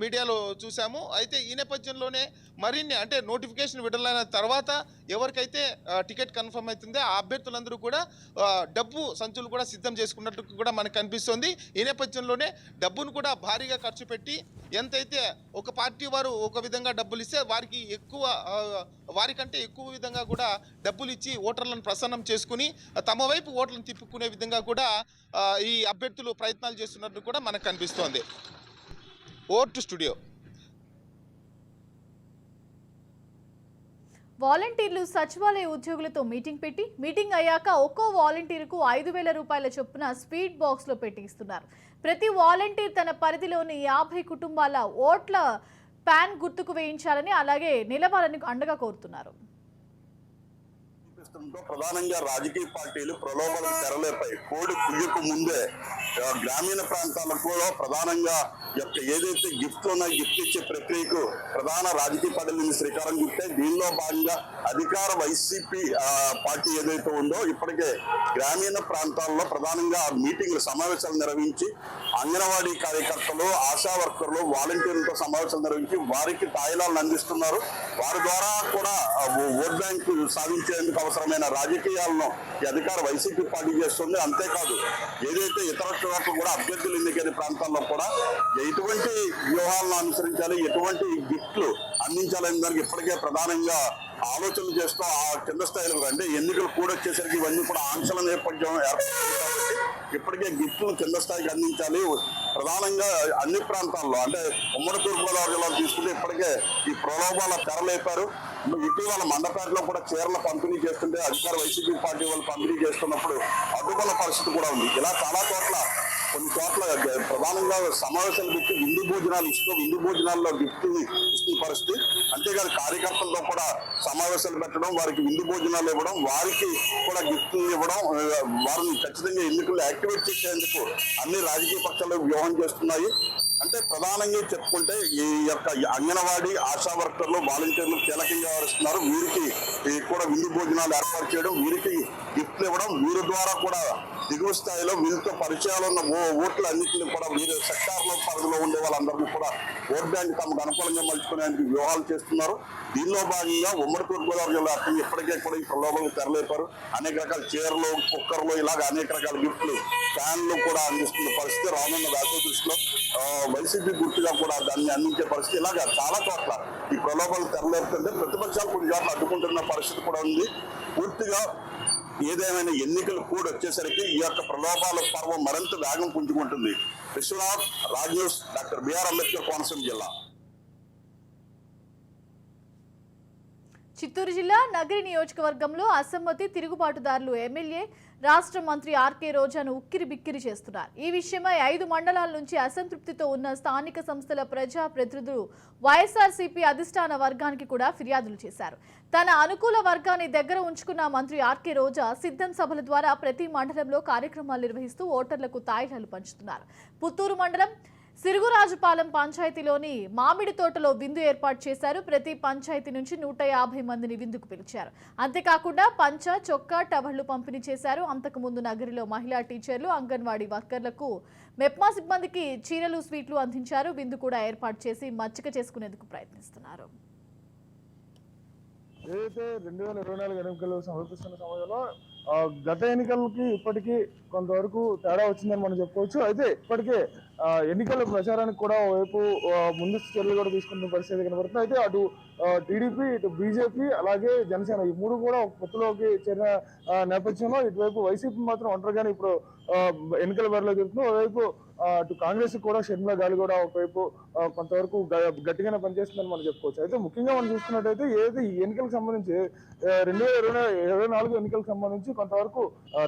మీడియాలో చూసాము. అయితే ఈ నేపథ్యంలోనే మరిన్ని అంటే నోటిఫికేషన్ విడుదలైన తర్వాత ఎవరికైతే టికెట్ కన్ఫర్మ్ అవుతుందో ఆ అభ్యర్థులందరూ కూడా డబ్బు సంచులు కూడా సిద్ధం చేసుకున్నట్టు కూడా మనకు కనిపిస్తుంది. ఈ నేపథ్యంలోనే డబ్బును కూడా భారీగా ఖర్చు పెట్టి ఎంతైతే ఒక పార్టీ వారు ఒక విధంగా డబ్బులు ఇస్తే వారికంటే ఎక్కువ విధంగా కూడా డబ్బులు ఇచ్చి ఓటర్లను ప్రసన్నం చేసుకుని తమ వైపు ఓట్లను తిప్పుకునే విధంగా కూడా ఈ అభ్యర్థులు ప్రయత్నాలు చేస్తున్నట్టు కూడా మనకు కనిపిస్తోంది. Over to studio. వాలంటీర్లు సచివాలయ ఉద్యోగులతో మీటింగ్ అయ్యాక ఒక్కో వాలంటీర్కు 5,000 రూపాయల చొప్పున స్వీట్ బాక్స్లో పెట్టి ఇస్తున్నారు. ప్రతి వాలంటీర్ తన పరిధిలోని 50 కుటుంబాల ఓట్ల ప్యాన్ గుర్తుకు వేయించాలని, అలాగే నిలవాలని అండగా కోరుతున్నారు. ప్రధానంగా రాజకీయ పార్టీలు ప్రలోభాలకు తెరలేపాయి. కోడి పుయ్యకు ముందే గ్రామీణ ప్రాంతాలకు ప్రధానంగా ఏదైతే గిఫ్ట్ ఉన్నాయో గిఫ్ట్ ఇచ్చే ప్రక్రియకు ప్రధాన రాజకీయ పార్టీలు శ్రీకారం చుట్టాయి. దీనిలో భాగంగా అధికార వైసీపీ పార్టీ ఏదైతే ఉందో ఇప్పటికే గ్రామీణ ప్రాంతాల్లో ప్రధానంగా మీటింగ్లు సమావేశాలు నిర్వహించి అంగన్వాడీ కార్యకర్తలు, ఆశా వర్కర్లు, వాలంటీర్లతో సమావేశాలు నిర్వహించి వారికి తాయిలాలను అందిస్తున్నారు. వారి ద్వారా కూడా ఓట్ బ్యాంకు సాధించేందుకు అవసరమైన రాజకీయాలను ఈ అధికార వైసీపీ పార్టీ చేస్తుంది. అంతేకాదు ఏదైతే ఇతర చోట్ల కూడా అభ్యర్థులు ఎన్నికైన ప్రాంతాల్లో కూడా ఎటువంటి వ్యూహాలను అనుసరించాలి, ఎటువంటి గిఫ్ట్లు అందించాలనే దానికి ఇప్పటికే ప్రధానంగా ఆలోచనలు చేస్తూ ఆ కింద స్థాయిలో అంటే ఎన్నికలు కూడా వచ్చేసరికి ఇవన్నీ కూడా ఆంక్షల నేపథ్యం ఏర్పడుతుంది కాబట్టి ఇప్పటికే గిఫ్ట్లు కింద స్థాయికి అందించాలి. ప్రధానంగా అన్ని ప్రాంతాల్లో అంటే ఉమ్మడి తూర్పుగోదావరి జిల్లాలో తీసుకుంటే ఇప్పటికే ఈ ప్రలోభాల తెరలేపారు. ఇటీవల మండపేటలో కూడా చీరల పంపిణీ చేస్తుంటే అధికార వైసీపీ పార్టీ వాళ్ళు పంపిణీ చేస్తున్నప్పుడు అడ్డుకున్న పరిస్థితి కూడా ఉంది. ఇలా చాలా చోట్ల కొన్ని చోట్ల ప్రధానంగా సమావేశాలు పెట్టి విందు భోజనాలు ఇస్తూ విందు భోజనాల్లో గిఫ్ట్ని ఇస్తున్న పరిస్థితి. అంతేకాదు కార్యకర్తలతో కూడా సమావేశాలు పెట్టడం, వారికి విందు భోజనాలు ఇవ్వడం, వారికి కూడా గిఫ్ట్లు ఇవ్వడం, వారిని ఖచ్చితంగా ఎన్నికల్లో యాక్టివేట్ చేసేందుకు అన్ని రాజకీయ పక్షాలు వ్యూహం చేస్తున్నాయి. అంటే ప్రధానంగా చెప్పుకుంటే ఈ యొక్క అంగన్వాడీ, ఆశా వర్కర్లు, వాలంటీర్లు కీలకంగా వ్యవహరిస్తున్నారు. వీరికి కూడా విందు భోజనాలు ఏర్పాటు చేయడం, వీరికి గిఫ్ట్లు ఇవ్వడం, వీరి ద్వారా కూడా దిగువ స్థాయిలో వీరితో పరిచయాలు ఉన్న ఓట్ల అన్నింటినీ కూడా వీరి సెక్టార్ల పరిధిలో ఉండే వాళ్ళందరినీ కూడా ఓట్ బ్యాంక్ తమకు అనుకూలంగా మలుచుకునేందుకు వ్యూహాలు చేస్తున్నారు. దీనిలో భాగంగా ఉమ్మడి తూర్పుగోదావరి జిల్లా ఇప్పటికే కూడా ఈ ప్రలోభాలకు తెరలేపారు. అనేక రకాల చీరలు, కుక్కర్లు, ఇలాగ అనేక రకాల గిఫ్ట్లు, ఫ్యాన్లు కూడా అందిస్తున్న పరిస్థితి రానున్న రాష్ట్ర దృష్టిలో వైసీపీ గుర్తుగా కూడా దాన్ని అందించే పరిస్థితి. ఇలాగా చాలా చోట్ల ఈ ప్రలోభాలు తెరలేపుతుంటే ప్రతిపక్షాలు కొన్ని చోట్ల అడ్డుకుంటున్న పరిస్థితి కూడా ఉంది. పూర్తిగా ఏదేమైనా ఎన్నికలు కూడా వచ్చేసరికి ఈ యొక్క ప్రలోభాల పర్వం మరింత వేగం పుంజుకుంటుంది. Vishwanath, Raj news, doctor B R Ambedkar Konaseema జిల్లా. చిత్తూరు జిల్లా నగరి నియోజకవర్గంలో అసమ్మతి తిరుగుబాటుదారులు ఎమ్మెల్యే రాష్ట్ర మంత్రి ఆర్కే రోజాను ఉక్కిరి బిక్కిరి చేస్తున్నారు. ఈ విషయమై 5 మండలాల నుంచి అసంతృప్తితో ఉన్న స్థానిక సంస్థల ప్రజా ప్రతినిధులు వైఎస్ఆర్సీపీ అధిష్టాన వర్గానికి కూడా ఫిర్యాదులు చేశారు. తన అనుకూల వర్గాన్ని దగ్గర ఉంచుకున్న మంత్రి ఆర్కే రోజా సిద్ధం సభల ద్వారా ప్రతి మండలంలో కార్యక్రమాలు నిర్వహిస్తూ ఓటర్లకు తాయిలాలు పంచుతున్నారు. పుత్తూరు మండలం సిరుగురాజుపాలెం పంచాయతీలోని మామిడి తోటలో విందు ఏర్పాటు చేశారు. ప్రతి పంచాయతీ నుంచి 150 మందిని విందుకు పిలిచారు. అంతేకాకుండా పంచ, చొక్కా, టవళ్లు పంపిణీ చేశారు. అంతకుముందు నగరిలో మహిళా టీచర్లు, అంగన్వాడీ వర్కర్లకు మెప్మా సిబ్బందికి చీరలు, స్వీట్లు అందించారు. విందు కూడా ఏర్పాటు చేసి మచ్చిక చేసుకునేందుకు ప్రయత్నిస్తున్నారు. ఏదైతే 2024 ఎన్నికలు సమర్పిస్తున్న సమయంలో గత ఎన్నికలకి ఇప్పటికీ కొంతవరకు తేడా వచ్చిందని మనం చెప్పుకోవచ్చు. అయితే ఇప్పటికే ఎన్నికల ప్రచారానికి కూడా వైపు ముందస్తు చర్యలు కూడా తీసుకున్న పరిస్థితి కనబడుతుంది. అయితే అటు టీడీపీ, ఇటు బీజేపీ, అలాగే జనసేన ఈ మూడు కూడా ఒక పొత్తులోకి చేరిన నేపథ్యంలో ఇటువైపు వైసీపీ మాత్రం ఒంటరిగానే ఇప్పుడు ఎన్నికల బరిలో తిరుగుతుంది. ఓవైపు అటు కాంగ్రెస్ కూడా షర్మిల గాలి కూడా ఒకవైపు కొంతవరకు గట్టిగానే పనిచేస్తుందని మనం చెప్పుకోవచ్చు. అయితే ముఖ్యంగా మనం చూసుకున్నట్టయితే ఏదైతే ఈ ఎన్నికలకు సంబంధించి 2024 ఎన్నికలకు సంబంధించి కొంతవరకు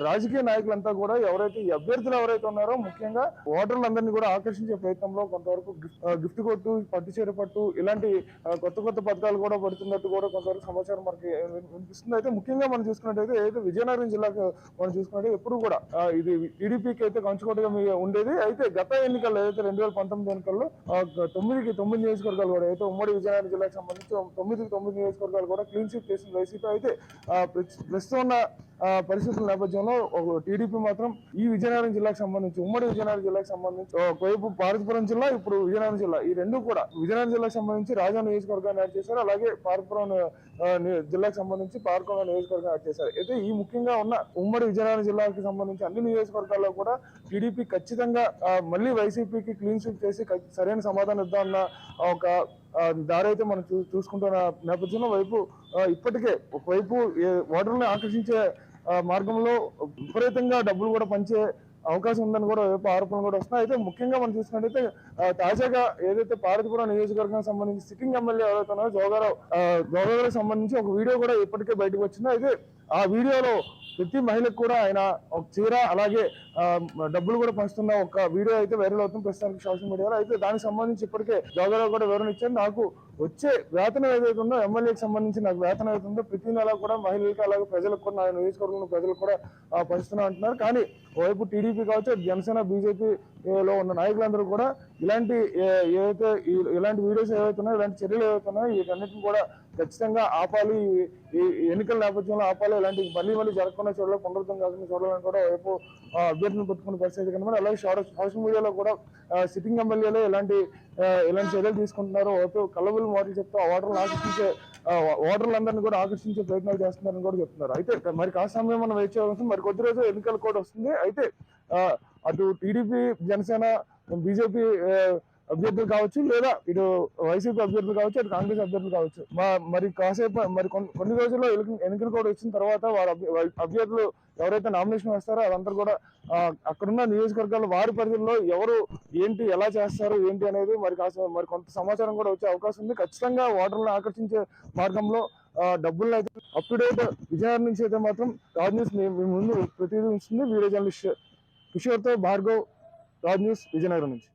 రాజకీయ నాయకులంతా కూడా ఎవరైతే ఈ అభ్యర్థులు ఎవరైతే ఉన్నారో ముఖ్యంగా ఓటర్లందరినీ కూడా ఆకర్షించే ప్రయత్నంలో కొంతవరకు గిఫ్ట్ కొట్టు, పట్టు చీర పట్టు ఇలాంటి కొత్త పథకాలు కూడా పడుతున్నట్టు కూడా కొంతవరకు సమాచారం మనకి వినిపిస్తుంది. అయితే ముఖ్యంగా మనం చూసుకున్నట్టయితే ఏదైతే విజయనగరం జిల్లాకు మనం చూసుకున్నట్టు ఎప్పుడు కూడా ఇది టీడీపీకి అయితే కంచుకోటగా ఉండేది. అయితే గత ఎన్నికల్లో ఏదైతే 2019 ఎన్నికల్లో 9 నియోజకవర్గాలు కూడా అయితే ఉమ్మడి విజయనగరం జిల్లాకు సంబంధించి 9 నియోజకవర్గాలు కూడా క్లీన్ స్వీప్ చేసిన వైసీపీ అయితే ప్రస్తుతం ఉన్న పరిస్థితుల నేపథ్యంలో టీడీపీ మాత్రం ఈ విజయనగరం జిల్లాకు సంబంధించి ఉమ్మడి విజయనగరం జిల్లాకు సంబంధించి ఒకవైపు పార్వతీపురం జిల్లా, ఇప్పుడు విజయనగరం జిల్లా, ఈ రెండు కూడా విజయనగరం జిల్లాకు సంబంధించి రాజా నియోజకవర్గాన్ని యాడ్ చేశారు. అలాగే పార్వతీపురం జిల్లాకు సంబంధించి పార్కొండ నియోజకవర్గం యాడ్ చేశారు. అయితే ఈ ముఖ్యంగా ఉన్న ఉమ్మడి విజయనగరం జిల్లాకి సంబంధించి అన్ని నియోజకవర్గాల్లో కూడా టీడీపీ ఖచ్చితంగా మళ్ళీ వైసీపీకి క్లీన్ స్వీప్ చేసి సరైన సమాధానం ఇద్దామన్న ఒక దారి అయితే మనం చూసుకుంటున్న నేపథ్యంలో ఇప్పటికే ఒకవైపు ఓటర్లను ఆకర్షించే మార్గంలో విపరీతంగా డబ్బులు కూడా పంచే అవకాశం ఉందని కూడా ఆరోపణలు కూడా వస్తున్నాయి. అయితే ముఖ్యంగా మనం చూసినట్టయితే తాజాగా ఏదైతే పార్వతీపురం నియోజకవర్గానికి సంబంధించి సిట్టింగ్ ఎమ్మెల్యే ఎవరైతే ఉన్నారో జోగారావు సంబంధించి ఒక వీడియో కూడా ఇప్పటికే బయటకు వచ్చింది. అయితే ఆ వీడియోలో ప్రతి మహిళకు కూడా ఆయన ఒక చీర అలాగే డబ్బులు కూడా పంచుతున్న ఒక వీడియో అయితే వైరల్ అవుతుంది ప్రస్తుతానికి సోషల్ మీడియాలో. అయితే దానికి సంబంధించి ఇప్పటికే జోగారావు కూడా వివరణ ఇచ్చారు. నాకు వచ్చే వేతనం ఏదైతే ఉందో ఎమ్మెల్యేకి సంబంధించి నాకు వేతనం ఏదైతే ఉందో ప్రతి నెల కూడా మహిళలకు అలాగే ప్రజలకు కూడా నా నియోజకవర్గంలో ప్రజలకు కూడా పంచుతున్నా అంటున్నారు. కానీ ఓవైపు టీడీపీ కావచ్చు, జనసేన, బీజేపీలో ఉన్న నాయకులందరూ కూడా ఇలాంటి వీడియోస్ ఏవైతే ఉన్నాయో, ఇలాంటి చర్యలు ఏవైతే ఉన్నాయో వీటన్నిటిని కూడా ఖచ్చితంగా ఆపాలి, ఈ ఎన్నికల నేపథ్యంలో ఆపాలి, ఇలాంటి మళ్ళీ జరగకుండా చూడాలి, పునరుద్ధం కాకుండా చూడాలని కూడా వైపు అభ్యర్థులను పెట్టుకునే పరిస్థితి కనుక అలాగే సోషల్ మీడియాలో కూడా సిట్టింగ్ ఎమ్మెల్యేలు ఇలాంటి చర్యలు తీసుకుంటున్నారు. వైపు కళ్ళబుల్లి మాటలు చెప్తూ ఓటర్లందరినీ కూడా ఆకర్షించే ప్రయత్నాలు చేస్తున్నారని కూడా చెప్తున్నారు. అయితే మరి కాస్త సమయం మనం వేచి చేయాల్సింది. మరి కొద్ది రోజు ఎన్నికల కూడా వస్తుంది. అయితే అటు టీడీపీ, జనసేన, బీజేపీ అభ్యర్థులు కావచ్చు, లేదా ఇటు వైసీపీ అభ్యర్థులు కావచ్చు, అటు కాంగ్రెస్ అభ్యర్థులు కావచ్చు, మరి కాసేపు కొన్ని రోజుల్లో ఎన్నికలు కూడా వచ్చిన తర్వాత వారి అభ్యర్థులు ఎవరైతే నామినేషన్ వేస్తారో అదంతా కూడా అక్కడున్న నియోజకవర్గాల వారి పరిధిలో ఎవరు ఏంటి, ఎలా చేస్తారు ఏంటి అనేది మరి కొంత సమాచారం కూడా వచ్చే అవకాశం ఉంది. ఖచ్చితంగా ఓటర్లను ఆకర్షించే మార్గంలో డబ్బులను అయితే అప్ టు డేట్ విజయనగరం నుంచి అయితే మాత్రం రాజ్ న్యూస్ మీ ముందు ప్రతిదీ ఉంచుతుంది. వీడియో జర్నలిస్ట్ కిషోర్తో భార్గవ్, రాజ్ న్యూస్, విజయనగరం నుంచి.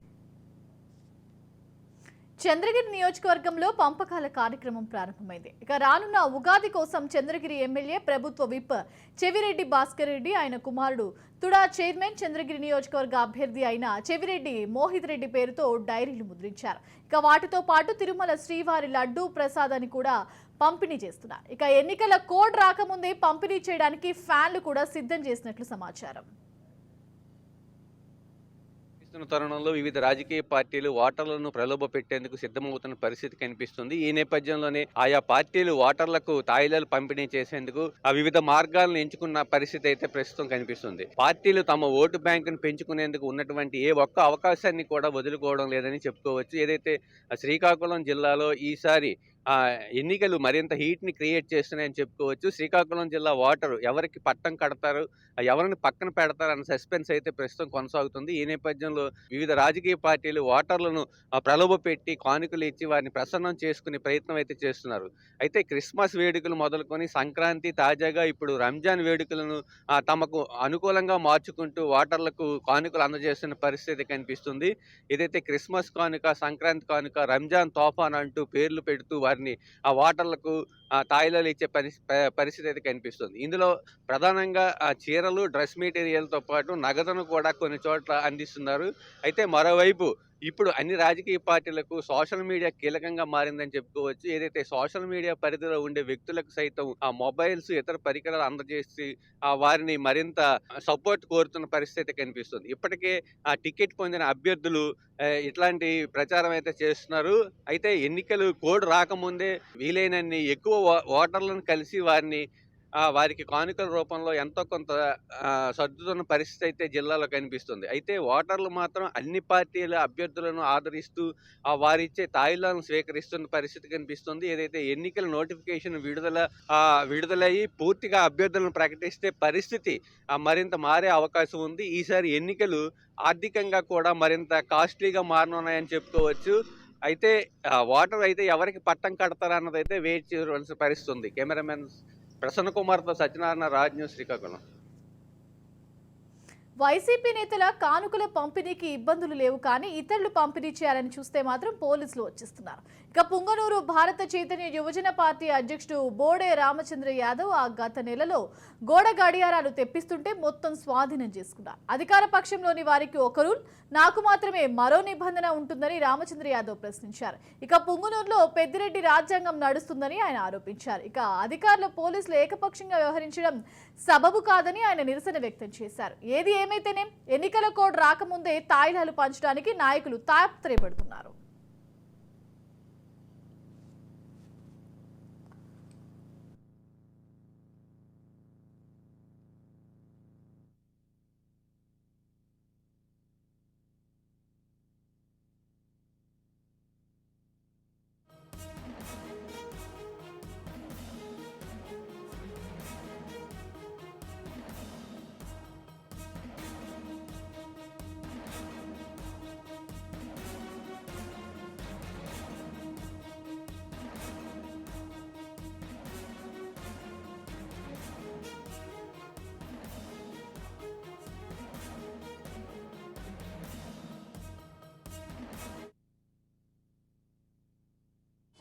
చంద్రగిరి నియోజకవర్గంలో పంపకాల కార్యక్రమం ప్రారంభమైంది. ఇక రానున్న ఉగాది కోసం చంద్రగిరి ఎమ్మెల్యే ప్రభుత్వ విప్ చెవిరెడ్డి భాస్కర్ రెడ్డి, ఆయన కుమారుడు తుడా చైర్మన్, చంద్రగిరి నియోజకవర్గ అభ్యర్థి అయిన చెవిరెడ్డి మోహిత్ రెడ్డి పేరుతో డైరీలు ముద్రించారు. ఇక వాటితో పాటు తిరుమల శ్రీవారి లడ్డూ ప్రసాదాన్ని కూడా పంపిణీ చేస్తున్నారు. ఇక ఎన్నికల కోడ్ రాకముందే పంపిణీ చేయడానికి ఫ్యాన్లు కూడా సిద్ధం చేసినట్లు సమాచారం. తరుణంలో వివిధ రాజకీయ పార్టీలు ఓటర్లను ప్రలోభ పెట్టేందుకు సిద్ధమవుతున్న పరిస్థితి కనిపిస్తుంది. ఈ నేపథ్యంలోనే ఆయా పార్టీలు ఓటర్లకు తాయిలాలు పంపిణీ చేసేందుకు వివిధ మార్గాలను ఎంచుకున్న పరిస్థితి అయితే ప్రస్తుతం కనిపిస్తుంది. పార్టీలు తమ ఓటు బ్యాంకును పెంచుకునేందుకు ఉన్నటువంటి ఏ ఒక్క అవకాశాన్ని కూడా వదులుకోవడం లేదని చెప్పుకోవచ్చు. ఏదైతే శ్రీకాకుళం జిల్లాలో ఈసారి ఎన్నికలు మరింత హీట్ని క్రియేట్ చేస్తున్నాయని చెప్పుకోవచ్చు. శ్రీకాకుళం జిల్లా ఓటరు ఎవరికి పట్టం కడతారు, ఎవరిని పక్కన పెడతారు అన్న సస్పెన్స్ అయితే ప్రస్తుతం కొనసాగుతుంది. ఈ నేపథ్యంలో వివిధ రాజకీయ పార్టీలు ఓటర్లను ప్రలోభ పెట్టి కానుకలు ఇచ్చి వారిని ప్రసన్నం చేసుకునే ప్రయత్నం అయితే చేస్తున్నారు. అయితే క్రిస్మస్ వేడుకలు మొదలుకొని సంక్రాంతి, తాజాగా ఇప్పుడు రంజాన్ వేడుకలను తమకు అనుకూలంగా మార్చుకుంటూ ఓటర్లకు కానుకలు అందజేస్తున్న పరిస్థితి కనిపిస్తుంది. ఏదైతే క్రిస్మస్ కానుక, సంక్రాంతి కానుక, రంజాన్ తోఫాన్ అంటూ పేర్లు పెడుతూ వారిని ఆ ఓటర్లకు తాయిలాలు ఇచ్చే పరిస్థితి అయితే కనిపిస్తుంది. ఇందులో ప్రధానంగా చీరలు, డ్రెస్ మెటీరియల్తో పాటు నగదును కూడా కొన్ని చోట్ల అందిస్తున్నారు. అయితే మరోవైపు ఇప్పుడు అన్ని రాజకీయ పార్టీలకు సోషల్ మీడియా కీలకంగా మారిందని చెప్పుకోవచ్చు. ఏదైతే సోషల్ మీడియా పరిధిలో ఉండే వ్యక్తులకు సైతం ఆ మొబైల్స్, ఇతర పరికరాలు అందజేసి వారిని మరింత సపోర్ట్ కోరుతున్న పరిస్థితి కనిపిస్తుంది. ఇప్పటికే ఆ టికెట్ పొందిన అభ్యర్థులు ఇట్లాంటి ప్రచారం అయితే చేస్తున్నారు. అయితే ఎన్నికలు కోడ్ రాకముందే వీలైనన్ని ఎక్కువ ఓటర్లను కలిసి వారిని వారికి కానుకల రూపంలో ఎంతో కొంత సర్దుతున్న పరిస్థితి అయితే జిల్లాలో కనిపిస్తుంది. అయితే ఓటర్లు మాత్రం అన్ని పార్టీల అభ్యర్థులను ఆదరిస్తూ వారిచ్చే తాయిలాలను స్వీకరిస్తున్న పరిస్థితి కనిపిస్తుంది. ఏదైతే ఎన్నికల నోటిఫికేషన్ విడుదలయ్యి పూర్తిగా అభ్యర్థులను ప్రకటిస్తే పరిస్థితి మరింత మారే అవకాశం ఉంది. ఈసారి ఎన్నికలు ఆర్థికంగా కూడా మరింత కాస్ట్లీగా మారనున్నాయని చెప్పుకోవచ్చు. అయితే ఓటర్ అయితే ఎవరికి పట్టం కడతారన్నదైతే వెయిట్ చేయవలసిన పరిస్థితి ఉంది. కెమెరామెన్ ప్రసన్న కుమార్తో సత్యనారాయణ, రాజ్ న్యూస్, శ్రీకాకుళం. వైసీపీ నేతల కానుకల పంపిణీకి ఇబ్బందులు లేవు, కానీ ఇతరులు పంపిణీ చేయాలని చూస్తే మాత్రం పోలీసులు వచ్చేస్తున్నారు. ఇక పుంగనూరు భారత చైతన్య యువజన పార్టీ అధ్యక్షుడు బోడే రామచంద్ర యాదవ్ గత నెలలో గోడ గడియారాలు తెప్పిస్తుంటే మొత్తం స్వాధీనం చేసుకున్నారు. అధికార పక్షంలోని వారికి ఒక రూల్, నాకు మాత్రమే మరో నిబంధన ఉంటుందని రామచంద్ర యాదవ్ ప్రశ్నించారు. ఇక పుంగనూరులో పెద్దిరెడ్డి రాజ్యాంగం నడుస్తుందని ఆయన ఆరోపించారు. ఇక అధికారులు పోలీసులు ఏకపక్షంగా వ్యవహరించడం సబబు కాదని ఆయన నిరసన వ్యక్తం చేశారు. ఏది ఏమైతేనే ఎన్నికల కోడ్ రాకముందే తాయిలాలు పంచడానికి నాయకులు తాపత్రయపడుతున్నారు.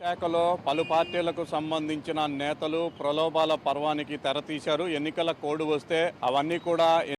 శాఖలో పలు పార్టీలకు సంబంధించిన నేతలు ప్రలోభాల పర్వానికి తెరతీశారు. ఎన్నికల కోడ్ వస్తే అవన్నీ కూడా